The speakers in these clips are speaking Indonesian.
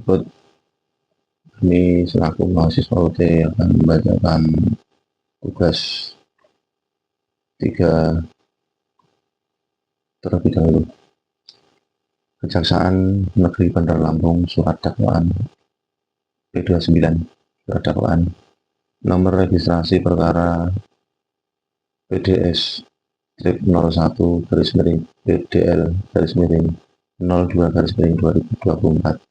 Berikut kami selaku mahasiswa UT akan membacakan tugas 3 terlebih dahulu. Kejaksaan Negeri Bandar Lampung, surat dakwaan P29, surat dakwaan nomor registrasi perkara PDS strip 01 garis miring PDL garis miring 02 garis miring 2024.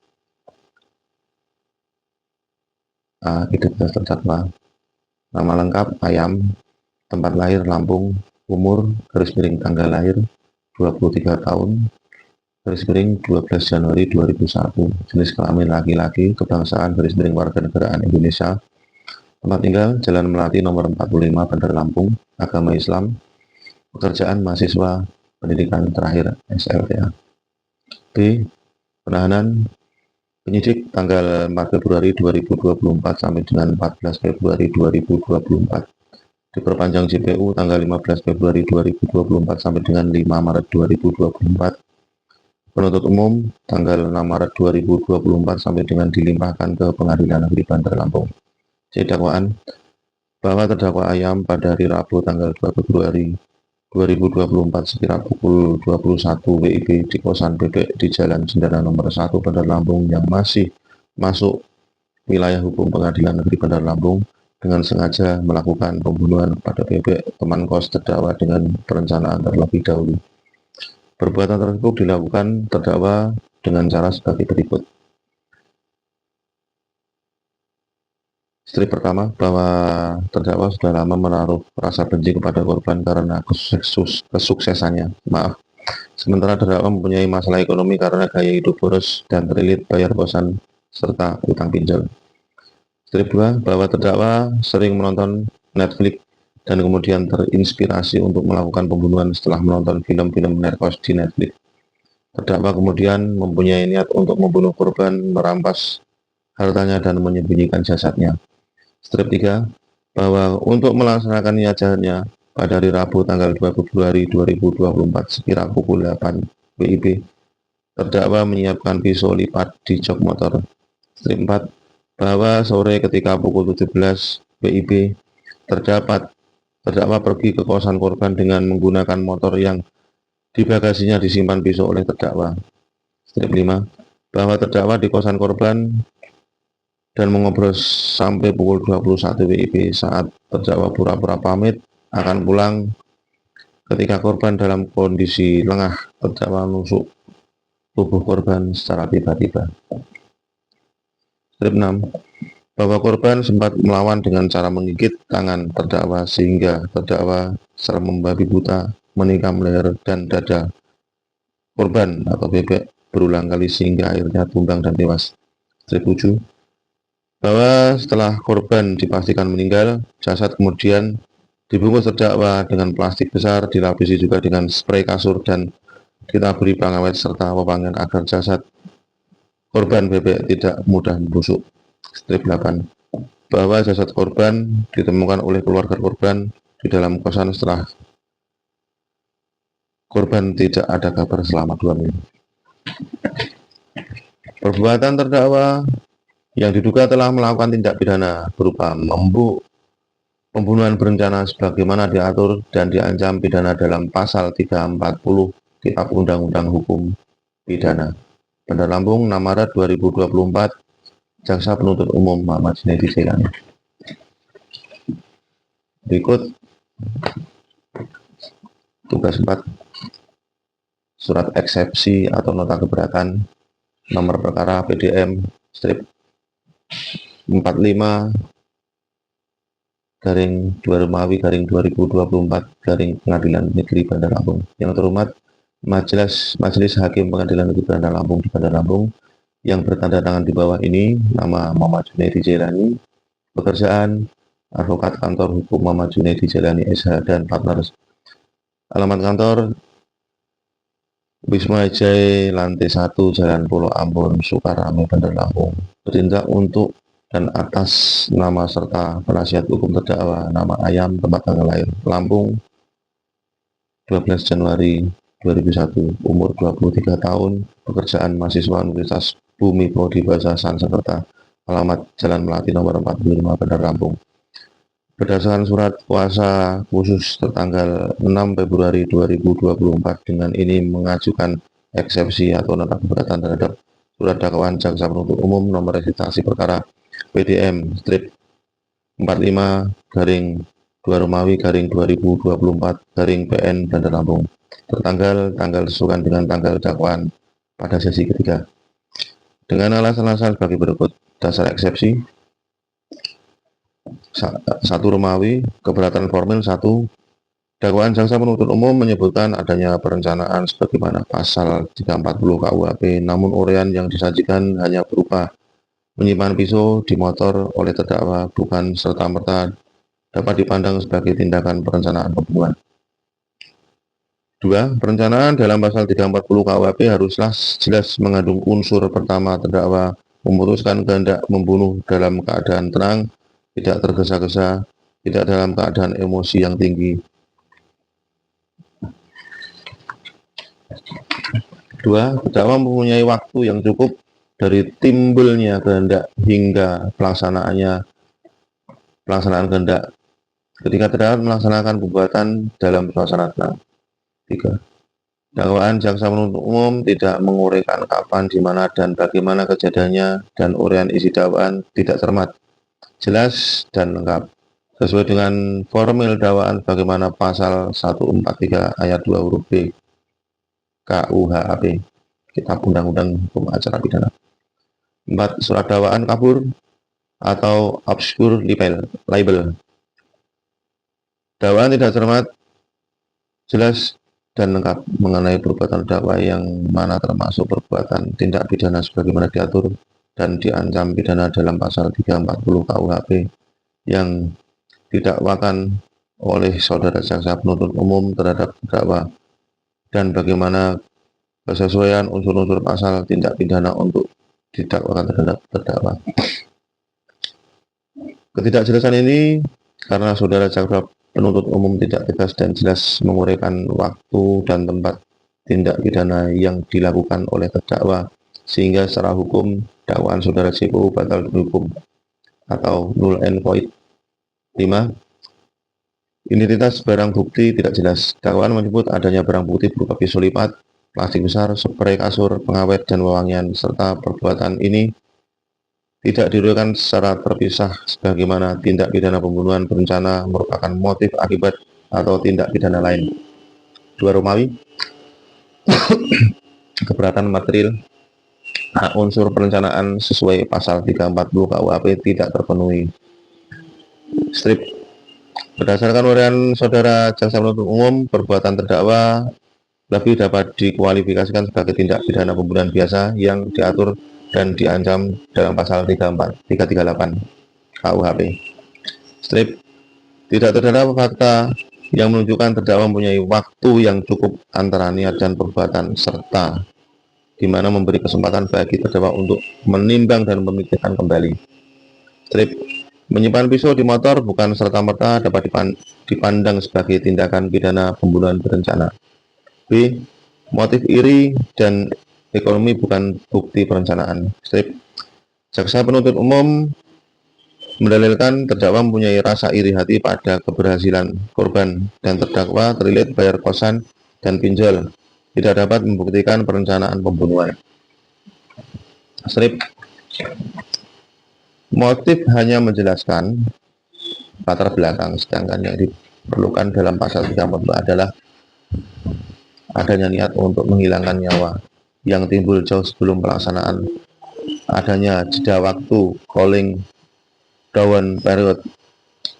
A. Identitas terdakwa. Nama lengkap Ayam, tempat lahir Lampung, umur garis miring tanggal lahir 23 tahun garis miring 12 Januari 2001, jenis kelamin laki-laki, kebangsaan garis miring warga negaraan Indonesia, tempat tinggal Jalan Melati nomor 45 Bandar Lampung, agama Islam, pekerjaan mahasiswa pendidikan terakhir SLTA. B. Penahanan penyidik tanggal 4 Februari 2024 sampai dengan 14 Februari 2024. Diperpanjang JPU tanggal 15 Februari 2024 sampai dengan 5 Maret 2024. Penuntut umum tanggal 6 Maret 2024 sampai dengan dilimpahkan ke Pengadilan Negeri Bandar Lampung. C. Dakwaan bahwa terdakwa Ayam pada hari Rabu tanggal 2 Februari 2024 sekira pukul 21 WIB di kosan Bebek di Jalan Cendana nomor 1 Bandar Lampung yang masih masuk wilayah hukum Pengadilan Negeri Bandar Lampung dengan sengaja melakukan pembunuhan kepada Bebek, teman kos terdakwa dengan perencanaan terlebih dahulu. Perbuatan tersebut dilakukan terdakwa dengan cara sebagai berikut. Strip pertama, bahwa terdakwa sudah lama menaruh rasa benci kepada korban karena kesuksesannya. Sementara terdakwa mempunyai masalah ekonomi karena gaya hidup boros dan terlilit bayar kosan serta utang pinjol. Strip 2, bahwa terdakwa sering menonton Netflix dan kemudian terinspirasi untuk melakukan pembunuhan setelah menonton film-film narkos di Netflix. Terdakwa kemudian mempunyai niat untuk membunuh korban, merampas hartanya dan menyembunyikan jasadnya. Strip 3, bahwa untuk melaksanakan niat jahatnya pada hari Rabu tanggal 2 Februari 2024 sekira pukul 8 WIB, terdakwa menyiapkan pisau lipat di jok motor. Strip 4, bahwa sore ketika pukul 17 WIB, terdakwa pergi ke kosan korban dengan menggunakan motor yang di bagasinya disimpan pisau oleh terdakwa. Strip 5, bahwa terdakwa di kosan korban dan mengobrol sampai pukul 21 WIB saat terdakwa pura-pura pamit akan pulang ketika korban dalam kondisi lengah. Terdakwa menusuk tubuh korban secara tiba-tiba. Strip 6, bahwa korban sempat melawan dengan cara menggigit tangan terdakwa sehingga terdakwa secara membabi buta menikam leher dan dada korban atau Bebek berulang kali sehingga akhirnya tumbang dan tewas. Strip 7, bahwa setelah korban dipastikan meninggal, jasad kemudian dibungkus terdakwa dengan plastik besar, dilapisi juga dengan spray kasur dan ditaburi pengawet serta wewangian agar jasad korban Bebek tidak mudah membusuk. Strip 8, bahwa jasad korban ditemukan oleh keluarga korban di dalam kosan setelah korban tidak ada kabar selama 2 minggu. Perbuatan terdakwa yang diduga telah melakukan tindak pidana berupa pembunuhan berencana sebagaimana diatur dan diancam pidana dalam pasal 340 Kitab Undang-Undang Hukum Pidana. Bandar Lampung, 6 Maret 2024, Jaksa Penuntut Umum Muhammad Junaidi Jailani. Berikut tugas 4, surat eksepsi atau nota keberatan, nomor perkara PDM strip 45 garing 2 Romawi garing 2024 garing Pengadilan Negeri Bandar Lampung. Yang terhormat Majelis Hakim Pengadilan Negeri Bandar Lampung di Bandar Lampung yang bertanda tangan di bawah ini, nama Muhammad Junaidi Jailani, pekerjaan advokat kantor hukum Muhammad Junaidi Jailani SH dan partners, alamat kantor Wisma Jai lantai 1 Jalan Pulau Ambon, Sukarame, Bandar Lampung. Bertindak untuk dan atas nama serta penasihat hukum terdakwa, nama Ayam, tempat tanggal lahir Lampung 12 Januari 2001, umur 23 tahun, pekerjaan mahasiswa Universitas Bumi Prodi Bahasa Sansekerta, alamat Jalan Melati nomor 45 Bandar Lampung. Berdasarkan surat kuasa khusus tertanggal 6 Februari 2024 dengan ini mengajukan eksepsi atau nota keberatan terhadap surat dakwaan jaksa penuntut umum nomor registrasi perkara PDM strip 45 garing 2 Romawi garing 2024 garing PN Bandar Lampung tertanggal sesuai dengan tanggal dakwaan pada sesi ketiga dengan alasan-alasan sebagai berikut. Dasar eksepsi 1 Romawi, keberatan formil 1. Dakwaan jaksa penuntut umum menyebutkan adanya perencanaan sebagaimana pasal 340 KUHP, namun uraian yang disajikan hanya berupa menyimpan pisau di motor oleh terdakwa bukan serta-merta dapat dipandang sebagai tindakan perencanaan pembunuhan. 2. Perencanaan dalam pasal 340 KUHP haruslah jelas mengandung unsur pertama, terdakwa memutuskan kehendak membunuh dalam keadaan tenang, tidak tergesa-gesa, tidak dalam keadaan emosi yang tinggi. 2. Terdakwa mempunyai waktu yang cukup dari timbulnya kehendak hingga pelaksanaan kehendak ketika terdakwa melaksanakan perbuatan dalam suasana tenang. 3. Dakwaan jaksa penuntut umum tidak menguraikan kapan, di mana, dan bagaimana kejadiannya, dan uraian isi dakwaan tidak cermat, jelas, dan lengkap sesuai dengan formil dakwaan bagaimana pasal 143 ayat 2 huruf B KUHP, Kitab Undang-Undang Hukum Acara Pidana. 4. Surat dakwaan kabur atau obscure libel. Dakwaan tidak cermat, jelas, dan lengkap mengenai perbuatan terdakwa yang mana termasuk perbuatan tindak pidana sebagaimana diatur dan diancam pidana dalam pasal 340 KUHP yang didakwakan oleh saudara jaksa penuntut umum terhadap terdakwa, dan bagaimana kesesuaian unsur-unsur pasal tindak pidana untuk didakwakan terhadap terdakwa. Ketidakjelasan ini karena saudara jaksa penuntut umum tidak tegas dan jelas menguraikan waktu dan tempat tindak pidana yang dilakukan oleh terdakwa, sehingga secara hukum dakwaan saudara JPU batal demi hukum atau null and void. 5. Identitas barang bukti tidak jelas. Dakwaan menyebut adanya barang bukti berupa pisau lipat, plastik besar, spray kasur, pengawet, dan wewangian, serta perbuatan ini tidak diuraikan secara terpisah sebagaimana tindak pidana pembunuhan berencana merupakan motif akibat atau tindak pidana lain. 2 Romawi, keberatan material unsur perencanaan sesuai pasal 340 KUHP tidak terpenuhi. Strip. Berdasarkan uraian saudara jaksa penuntut umum, perbuatan terdakwa lebih dapat dikualifikasikan sebagai tindak pidana pembunuhan biasa yang diatur dan diancam dalam pasal 338 KUHP. Strip. Tidak terdapat fakta yang menunjukkan terdakwa mempunyai waktu yang cukup antara niat dan perbuatan, serta di mana memberi kesempatan bagi terdakwa untuk menimbang dan memikirkan kembali. Strip. Menyimpan pisau di motor bukan serta-merta dapat dipandang sebagai tindakan pidana pembunuhan berencana. B. Motif iri dan ekonomi bukan bukti perencanaan. Strip. Jaksa penuntut umum mendalilkan terdakwa mempunyai rasa iri hati pada keberhasilan korban dan terdakwa terlilit bayar kosan dan pinjol, tidak dapat membuktikan perencanaan pembunuhan. Strip. Motif hanya menjelaskan latar belakang, sedangkan yang diperlukan dalam pasal 340 adalah adanya niat untuk menghilangkan nyawa yang timbul jauh sebelum pelaksanaan, adanya jeda waktu calling down period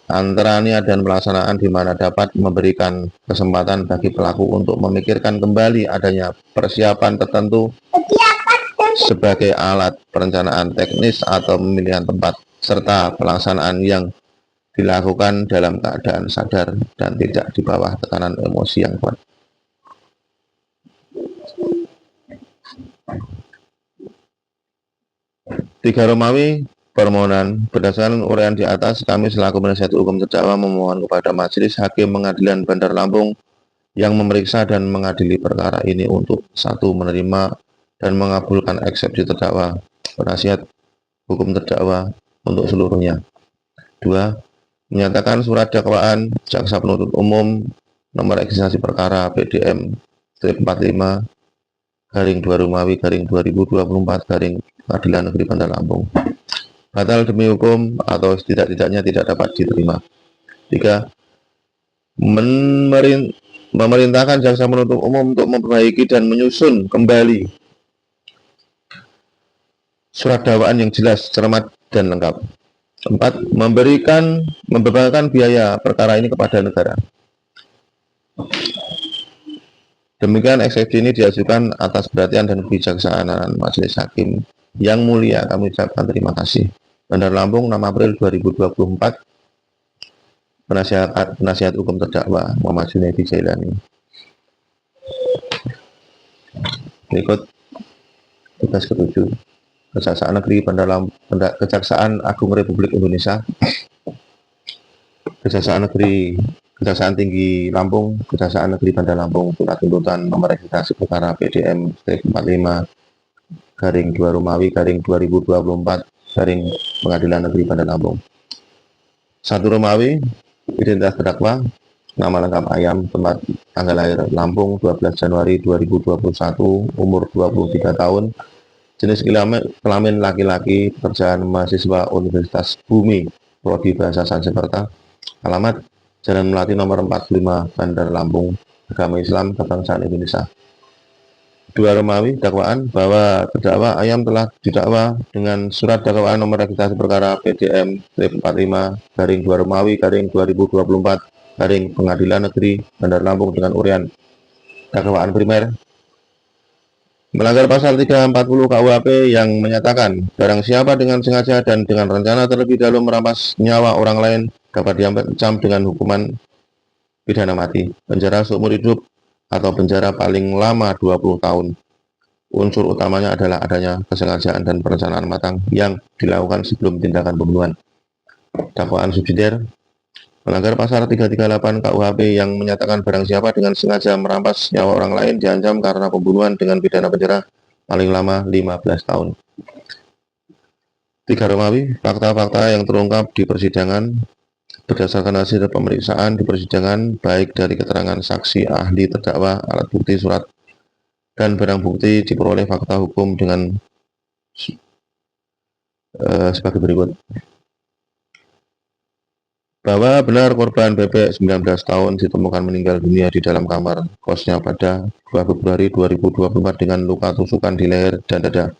antara niat dan pelaksanaan di mana dapat memberikan kesempatan bagi pelaku untuk memikirkan kembali adanya persiapan tertentu sebagai alat perencanaan teknis atau pemilihan tempat, serta pelaksanaan yang dilakukan dalam keadaan sadar dan tidak di bawah tekanan emosi yang kuat. Tiga Romawi, permohonan. Berdasarkan uraian di atas, kami selaku penasihat hukum terdakwa memohon kepada Majelis Hakim Pengadilan Bandar Lampung yang memeriksa dan mengadili perkara ini untuk 1. Menerima dan mengabulkan eksepsi terdakwa, penasihat hukum terdakwa untuk seluruhnya. 2. Menyatakan surat dakwaan jaksa penuntut umum nomor registrasi perkara PDM 45 garing 2 Romawi garing 2024 garing Pengadilan Negeri Bandar Lampung batal demi hukum atau setidak-tidaknya tidak dapat diterima. 3. Memerintahkan jaksa penuntut umum untuk memperbaiki dan menyusun kembali surat dakwaan yang jelas, cermat, dan lengkap. 4. Membebankan biaya perkara ini kepada negara. Demikian eksepsi ini diajukan atas perhatian dan kebijaksanaan Majelis Hakim yang mulia. Kami ucapkan terima kasih. Bandar Lampung, 6 April 2024. Penasihat hukum terdakwa Muhammad Junaidi Jailani. Berikut tugas ke-7. Kejaksaan Negeri Bandar Lampung, Kejaksaan Agung Republik Indonesia, Kejaksaan Tinggi Lampung, Kejaksaan Negeri Bandar Lampung, surat tuntutan nomor registrasi perkara PDM 45 garing 2 Romawi garing 2024 garing Pengadilan Negeri Bandar Lampung. 1 Romawi, identitas terdakwa, nama lengkap Ayam, tempat tanggal lahir Lampung 12 Januari 2021, umur 23 tahun, jenis kelamin laki-laki, pekerjaan mahasiswa Universitas Bumi, prodi Bahasa Sanskerta, alamat Jalan Melati nomor 45 Bandar Lampung, agama Islam, kebangsaan Indonesia. 2 Romawi, dakwaan bahwa terdakwa Ayam telah didakwa dengan surat dakwaan nomor registrasi perkara PDM 45 garing 2 Romawi garing 2024 garing Pengadilan Negeri Bandar Lampung dengan urian dakwaan primer melanggar pasal 340 KUHP yang menyatakan barang siapa dengan sengaja dan dengan rencana terlebih dahulu merampas nyawa orang lain dapat diancam dengan hukuman pidana mati, penjara seumur hidup, atau penjara paling lama 20 tahun. Unsur utamanya adalah adanya kesengajaan dan perencanaan matang yang dilakukan sebelum tindakan pembunuhan. Dakwaan subsidiar melanggar pasal 338 KUHP yang menyatakan barang siapa dengan sengaja merampas nyawa orang lain diancam karena pembunuhan dengan pidana penjara paling lama 15 tahun. 3 Romawi, fakta-fakta yang terungkap di persidangan berdasarkan hasil pemeriksaan di persidangan baik dari keterangan saksi, ahli, terdakwa, alat bukti, surat, dan barang bukti diperoleh fakta hukum dengan sebagai berikut. Bahwa benar korban Bebek 19 tahun ditemukan meninggal dunia di dalam kamar kosnya pada 2 Februari 2024 dengan luka tusukan di leher dan dada.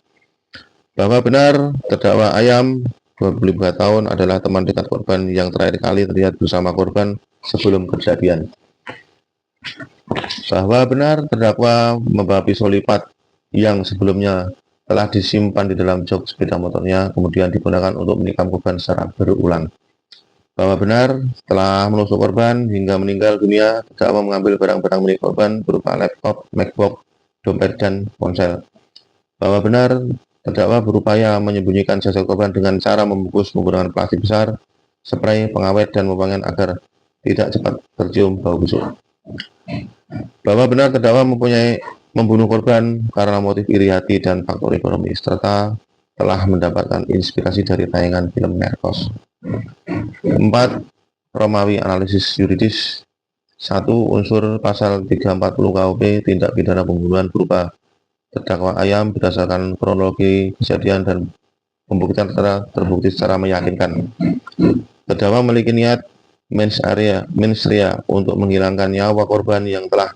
Bahwa benar terdakwa Ayam 25 tahun adalah teman dekat korban yang terakhir kali terlihat bersama korban sebelum kejadian. Bahwa benar terdakwa membawa pisau lipat yang sebelumnya telah disimpan di dalam jok sepeda motornya kemudian digunakan untuk menikam korban secara berulang. Bahwa benar setelah menusuk korban hingga meninggal dunia, terdakwa mengambil barang-barang milik korban berupa laptop, MacBook, dompet, dan ponsel. Bahwa benar terdakwa berupaya menyembunyikan jasad korban dengan cara membungkus menggunakan plastik besar, spray, pengawet, dan wewangian agar tidak cepat tercium bau busuk. Bahwa benar terdakwa membunuh korban karena motif iri hati dan faktor ekonomi, serta telah mendapatkan inspirasi dari tayangan film Narcos. 4 Romawi, analisis yuridis. 1. Unsur pasal 340 KUP tindak pidana pembunuhan berupa terdakwa Ayam berdasarkan kronologi kejadian dan pembuktian terbukti secara meyakinkan. Terdakwa memiliki niat mens rea untuk menghilangkan nyawa korban yang telah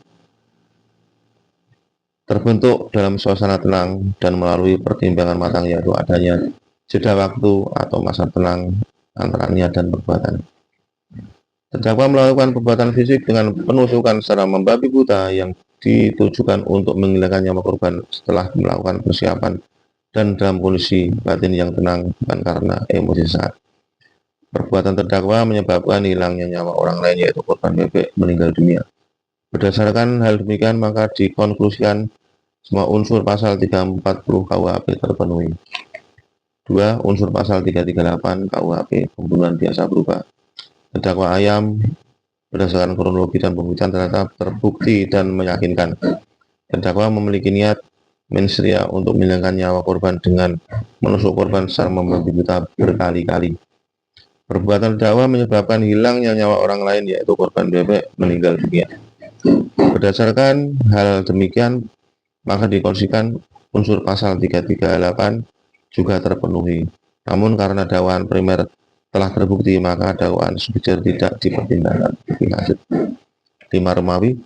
terbentuk dalam suasana tenang dan melalui pertimbangan matang yaitu adanya jeda waktu atau masa tenang antara niat dan perbuatan. Terdakwa melakukan perbuatan fisik dengan penusukan secara membabi buta yang ditujukan untuk menghilangkan nyawa korban setelah melakukan persiapan dan dalam kondisi batin yang tenang bukan karena emosi sesaat. Perbuatan terdakwa menyebabkan hilangnya nyawa orang lain yaitu korban Bebek meninggal dunia. Berdasarkan hal demikian maka dikonklusikan semua unsur pasal 340 KUHP terpenuhi. 2. Unsur pasal 338 KUHP pembunuhan biasa berupa terdakwa Ayam berdasarkan kronologi dan pembuktian ternyata terbukti dan meyakinkan. Terdakwa memiliki niat mensria untuk menghilangkan nyawa korban dengan menusuk korban secara membabi buta berkali-kali. Perbuatan terdakwa menyebabkan hilangnya nyawa orang lain, yaitu korban bebek meninggal dunia. Berdasarkan hal demikian, maka dikondisikan unsur pasal 338 juga terpenuhi. Namun karena dakwaan primer telah terbukti, maka dakwaan subsidiar tidak dipertimbangkan. Lanjut. 5 Romawi.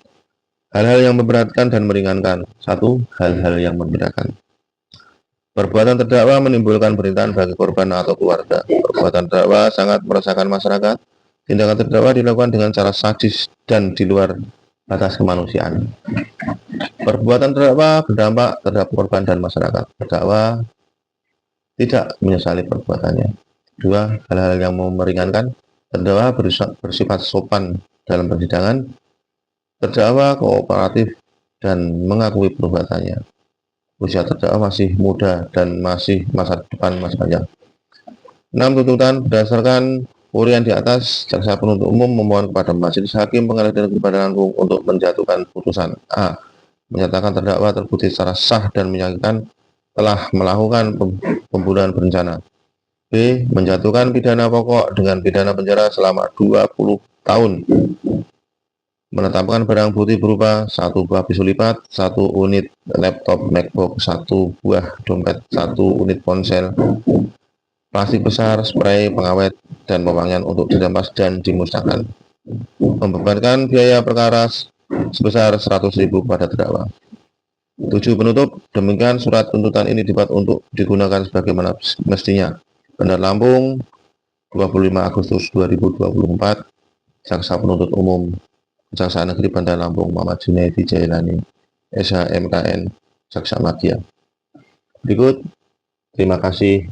Hal-hal yang memberatkan dan meringankan. 1. Hal-hal yang memberatkan. Perbuatan terdakwa menimbulkan penderitaan bagi korban atau keluarga. Perbuatan terdakwa sangat meresahkan masyarakat. Tindakan terdakwa dilakukan dengan cara sadis dan di luar batas kemanusiaan. Perbuatan terdakwa berdampak terhadap korban dan masyarakat. Terdakwa tidak menyesali perbuatannya. 2. Hal-hal yang meringankan. Terdakwa bersifat sopan dalam persidangan. Terdakwa kooperatif dan mengakui perbuatannya. Usia terdakwa masih muda dan masih masa depan masih panjang. 6. Tuntutan. Berdasarkan uraian di atas, jaksa penuntut umum memohon kepada majelis hakim pengadilan negeri Bandar Lampung untuk menjatuhkan putusan. A. Menyatakan terdakwa terbukti secara sah dan meyakinkan telah melakukan pembunuhan berencana. B. Menjatuhkan pidana pokok dengan pidana penjara selama 20 tahun. Menetapkan barang bukti berupa 1 buah pisau lipat, 1 unit laptop MacBook, 1 buah dompet, 1 unit ponsel, plastik besar, spray pengawet, dan pewangian untuk dirampas dan dimusnahkan. Membebankan biaya perkara sebesar 100.000 kepada terdakwa. 7. Penutup. Demikian surat tuntutan ini dibuat untuk digunakan sebagaimana mestinya. Bandar Lampung, 25 Agustus 2024. Jaksa penuntut umum Kejaksaan Negeri Bandar Lampung Muhammad Junaidi Jailani, SHMKN, Jaksa Madya. Berikut, terima kasih